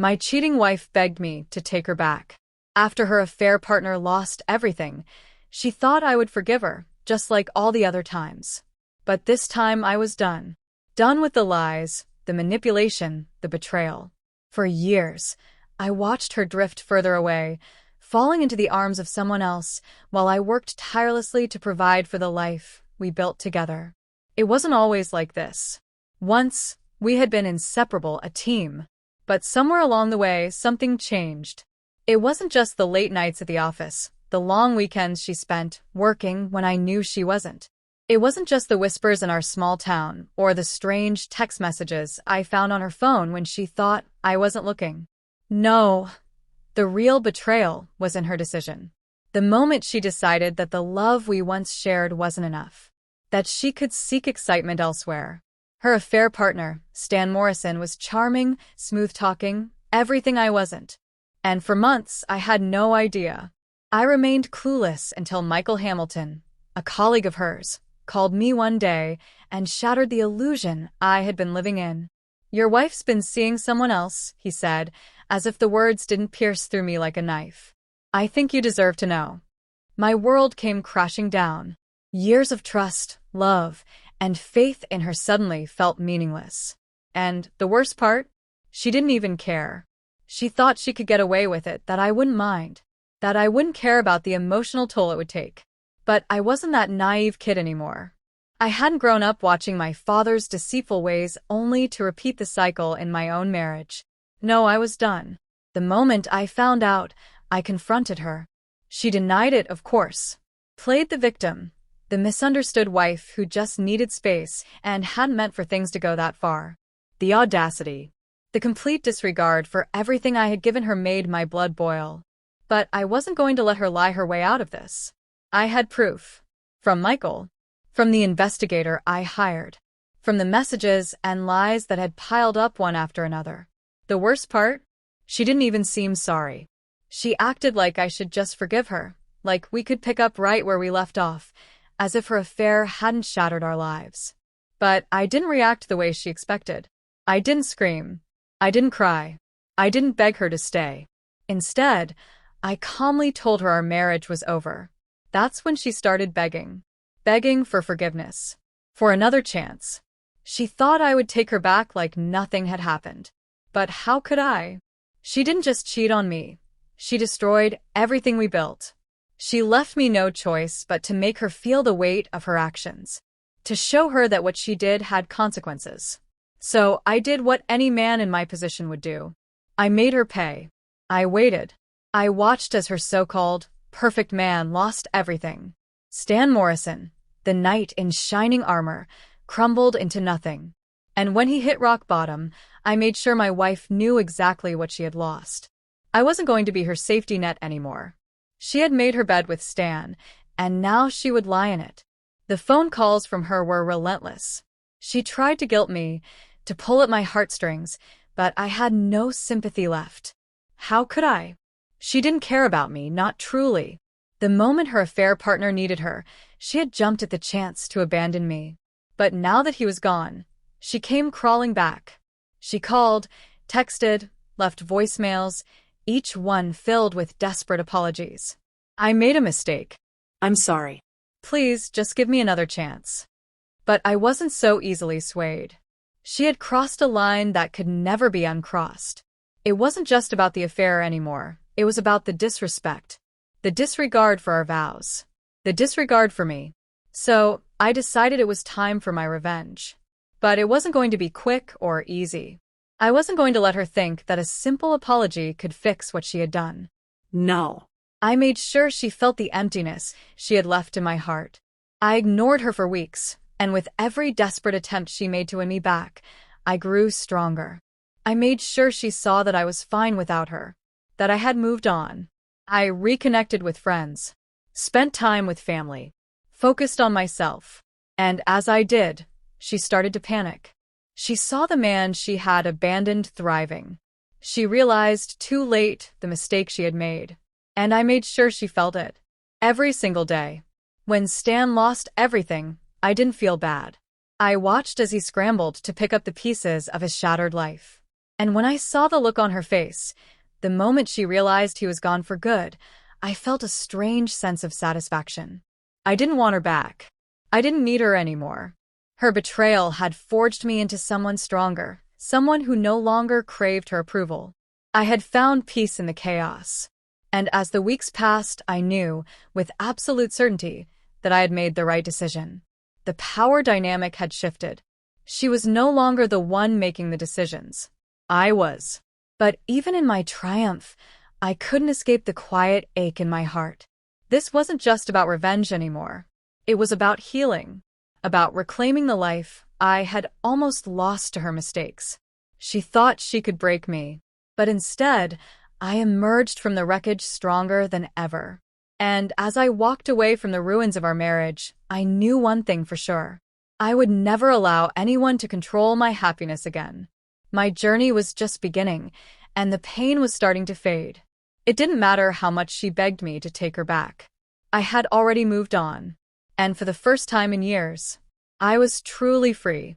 My cheating wife begged me to take her back. After her affair partner lost everything, she thought I would forgive her, just like all the other times. But this time I was done. Done with the lies, the manipulation, the betrayal. For years, I watched her drift further away, falling into the arms of someone else, while I worked tirelessly to provide for the life we built together. It wasn't always like this. Once, we had been inseparable, a team. But somewhere along the way, something changed. It wasn't just the late nights at the office, the long weekends she spent working when I knew she wasn't. It wasn't just the whispers in our small town, or the strange text messages I found on her phone when she thought I wasn't looking. No, the real betrayal was in her decision. The moment she decided that the love we once shared wasn't enough, that she could seek excitement elsewhere. Her affair partner, Stan Morrison, was charming, smooth-talking, everything I wasn't. And for months, I had no idea. I remained clueless until Michael Hamilton, a colleague of hers, called me one day and shattered the illusion I had been living in. "Your wife's been seeing someone else," he said, as if the words didn't pierce through me like a knife. "I think you deserve to know." My world came crashing down. Years of trust, love, and faith in her suddenly felt meaningless. And the worst part? She didn't even care. She thought she could get away with it, that I wouldn't mind, that I wouldn't care about the emotional toll it would take. But I wasn't that naive kid anymore. I hadn't grown up watching my father's deceitful ways only to repeat the cycle in my own marriage. No, I was done. The moment I found out, I confronted her. She denied it, of course. Played the victim, the misunderstood wife who just needed space and hadn't meant for things to go that far. The audacity, the complete disregard for everything I had given her made my blood boil. But I wasn't going to let her lie her way out of this. I had proof. From Michael. From the investigator I hired. From the messages and lies that had piled up one after another. The worst part? She didn't even seem sorry. She acted like I should just forgive her, like we could pick up right where we left off, as if her affair hadn't shattered our lives. But I didn't react the way she expected. I didn't scream. I didn't cry. I didn't beg her to stay. Instead, I calmly told her our marriage was over. That's when she started begging. Begging for forgiveness. For another chance. She thought I would take her back like nothing had happened. But how could I? She didn't just cheat on me. She destroyed everything we built. She left me no choice but to make her feel the weight of her actions. To show her that what she did had consequences. So I did what any man in my position would do. I made her pay. I waited. I watched as her so-called perfect man lost everything. Stan Morrison, the knight in shining armor, crumbled into nothing. And when he hit rock bottom, I made sure my wife knew exactly what she had lost. I wasn't going to be her safety net anymore. She had made her bed with Stan, and now she would lie in it. The phone calls from her were relentless. She tried to guilt me, to pull at my heartstrings, but I had no sympathy left. How could I? She didn't care about me, not truly. The moment her affair partner needed her, she had jumped at the chance to abandon me. But now that he was gone, she came crawling back. She called, texted, left voicemails, each one filled with desperate apologies. "I made a mistake. I'm sorry. Please, just give me another chance." But I wasn't so easily swayed. She had crossed a line that could never be uncrossed. It wasn't just about the affair anymore. It was about the disrespect. The disregard for our vows. The disregard for me. So, I decided it was time for my revenge. But it wasn't going to be quick or easy. I wasn't going to let her think that a simple apology could fix what she had done. No. I made sure she felt the emptiness she had left in my heart. I ignored her for weeks, and with every desperate attempt she made to win me back, I grew stronger. I made sure she saw that I was fine without her, that I had moved on. I reconnected with friends, spent time with family, focused on myself. And as I did, she started to panic. She saw the man she had abandoned thriving. She realized too late the mistake she had made. And I made sure she felt it. Every single day. When Stan lost everything, I didn't feel bad. I watched as he scrambled to pick up the pieces of his shattered life. And when I saw the look on her face, the moment she realized he was gone for good, I felt a strange sense of satisfaction. I didn't want her back. I didn't need her anymore. Her betrayal had forged me into someone stronger, someone who no longer craved her approval. I had found peace in the chaos. And as the weeks passed, I knew, with absolute certainty, that I had made the right decision. The power dynamic had shifted. She was no longer the one making the decisions. I was. But even in my triumph, I couldn't escape the quiet ache in my heart. This wasn't just about revenge anymore. It was about healing, about reclaiming the life I had almost lost to her mistakes. She thought she could break me, but instead, I emerged from the wreckage stronger than ever. And as I walked away from the ruins of our marriage, I knew one thing for sure. I would never allow anyone to control my happiness again. My journey was just beginning, and the pain was starting to fade. It didn't matter how much she begged me to take her back. I had already moved on. And for the first time in years, I was truly free.